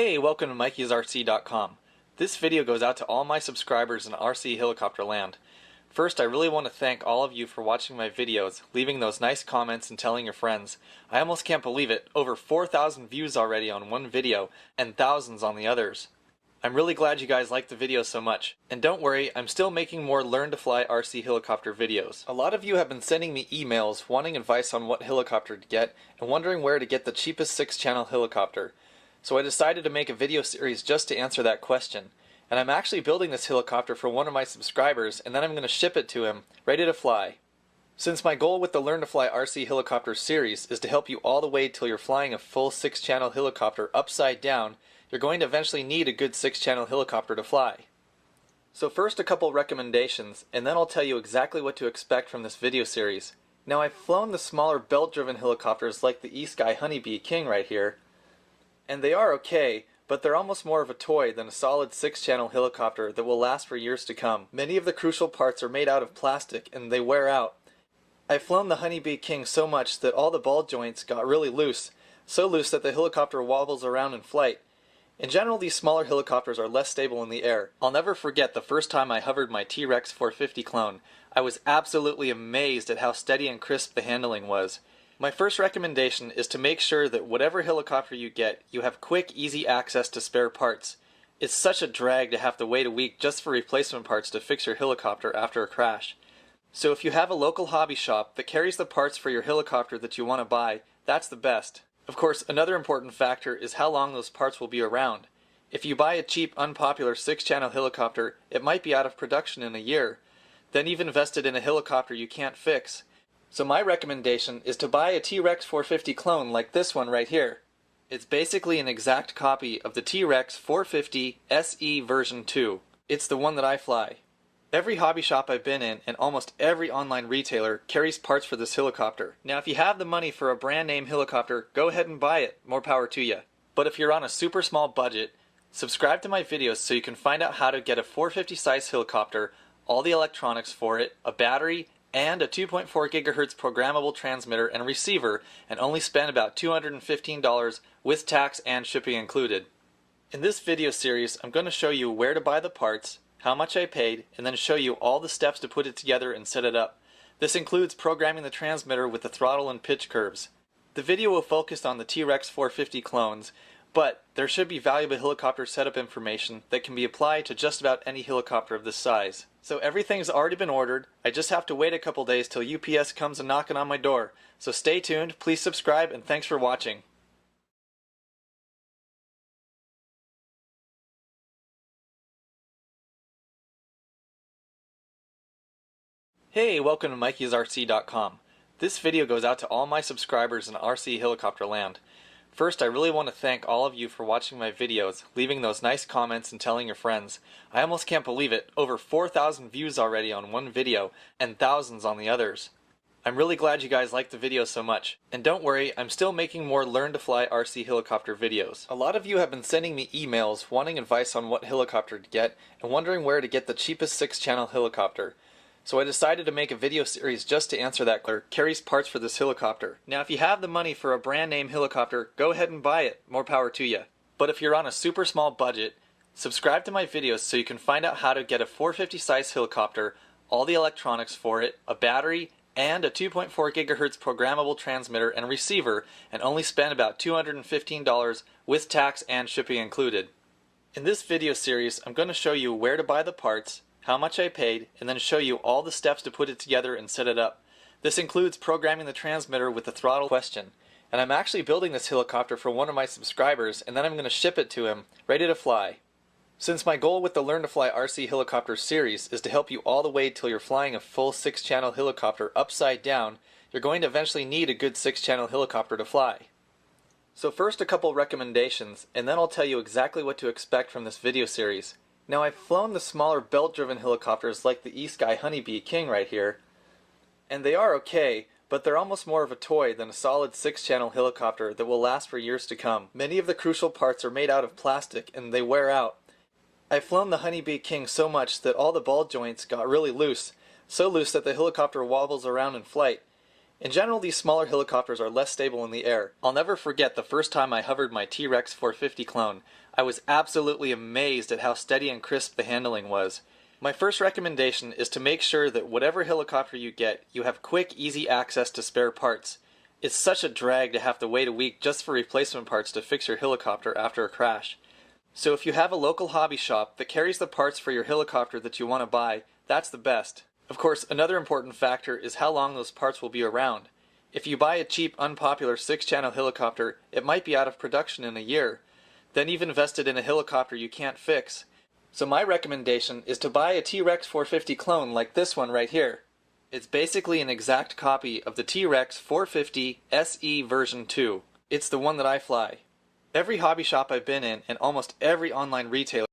Hey, welcome to Mikey'sRC.com. This video goes out to all my subscribers in RC helicopter land. First, I really want to thank all of you for watching my videos, leaving those nice comments and telling your friends. I almost can't believe it, over 4,000 views already on one video, and thousands on the others. I'm really glad you guys like the video so much. And don't worry, I'm still making more Learn to Fly RC helicopter videos. A lot of you have been sending me emails wanting advice on what helicopter to get, and wondering where to get the cheapest 6-channel helicopter. So I decided to make a video series just to answer that question. And I'm actually building this helicopter for one of my subscribers, and then I'm going to ship it to him, ready to fly. Since my goal with the Learn to Fly RC helicopter series is to help you all the way till you're flying a full 6-channel helicopter upside down, you're going to eventually need a good 6-channel helicopter to fly. So first a couple recommendations, and then I'll tell you exactly what to expect from this video series. Now I've flown the smaller belt-driven helicopters like the eSky Honeybee King right here, and they are okay, but they're almost more of a toy than a solid 6-channel helicopter that will last for years to come. Many of the crucial parts are made out of plastic and they wear out. I've flown the Honeybee King so much that all the ball joints got really loose, so loose that the helicopter wobbles around in flight. In general, these smaller helicopters are less stable in the air. I'll never forget the first time I hovered my T-Rex 450 clone. I was absolutely amazed at how steady and crisp the handling was. My first recommendation is to make sure that whatever helicopter you get, you have quick, easy access to spare parts. It's such a drag to have to wait a week just for replacement parts to fix your helicopter after a crash. So if you have a local hobby shop that carries the parts for your helicopter that you want to buy, that's the best. Of course, another important factor is how long those parts will be around. If you buy a cheap, unpopular 6-channel helicopter, it might be out of production in a year. Then you've invested in a helicopter you can't fix. So my recommendation is to buy a T-Rex 450 clone like this one right here. It's basically an exact copy of the T-Rex 450 SE version 2. It's the one that I fly. Every hobby shop I've been in and almost every online retailer carries parts for this helicopter. Now if you have the money for a brand name helicopter, go ahead and buy it. More power to you. But if you're on a super small budget, subscribe to my videos so you can find out how to get a 450 size helicopter, all the electronics for it, a battery, and a 2.4 GHz programmable transmitter and receiver, and only spend about $215 with tax and shipping included. In this video series, I'm going to show you where to buy the parts, how much I paid, and then show you all the steps to put it together and set it up. This includes programming the transmitter with the throttle and pitch curves. The video will focus on the T-Rex 450 clones, but there should be valuable helicopter setup information that can be applied to just about any helicopter of this size. So everything's already been ordered. I just have to wait a couple days till UPS comes and knocking on my door. So stay tuned, please subscribe, and thanks for watching. Hey, welcome to Mikey'sRC.com. This video goes out to all my subscribers in RC helicopter land. First, I really want to thank all of you for watching my videos, leaving those nice comments and telling your friends. I almost can't believe it, over 4,000 views already on one video, and thousands on the others. I'm really glad you guys like the video so much. And don't worry, I'm still making more Learn to Fly RC helicopter videos. A lot of you have been sending me emails wanting advice on what helicopter to get, and wondering where to get the cheapest 6-channel helicopter. So I decided to make a video series just to answer that. Carries parts for this helicopter. Now if you have the money for a brand name helicopter, go ahead and buy it. More power to you. But if you're on a super small budget, subscribe to my videos so you can find out how to get a 450 size helicopter, all the electronics for it, a battery, and a 2.4 GHz programmable transmitter and receiver, and only spend about $215 with tax and shipping included. In this video series, I'm going to show you where to buy the parts, how much I paid, and then show you all the steps to put it together and set it up. This includes programming the transmitter with the throttle question. And I'm actually building this helicopter for one of my subscribers, and then I'm going to ship it to him, ready to fly. Since my goal with the Learn to Fly RC helicopter series is to help you all the way till you're flying a full 6-channel helicopter upside down, you're going to eventually need a good 6-channel helicopter to fly. So first a couple recommendations, and then I'll tell you exactly what to expect from this video series. Now I've flown the smaller belt-driven helicopters like the eSky Honeybee King right here, and they are okay, but they're almost more of a toy than a solid 6-channel helicopter that will last for years to come. Many of the crucial parts are made out of plastic and they wear out. I've flown the Honeybee King so much that all the ball joints got really loose, so loose that the helicopter wobbles around in flight. In general, these smaller helicopters are less stable in the air. I'll never forget the first time I hovered my T-Rex 450 clone. I was absolutely amazed at how steady and crisp the handling was. My first recommendation is to make sure that whatever helicopter you get, you have quick, easy access to spare parts. It's such a drag to have to wait a week just for replacement parts to fix your helicopter after a crash. So if you have a local hobby shop that carries the parts for your helicopter that you want to buy, that's the best. Of course, another important factor is how long those parts will be around. If you buy a cheap, unpopular 6-channel helicopter, it might be out of production in a year. Then you've invested in a helicopter you can't fix. So my recommendation is to buy a T-Rex 450 clone like this one right here. It's basically an exact copy of the T-Rex 450 SE version 2. It's the one that I fly. Every hobby shop I've been in and almost every online retailer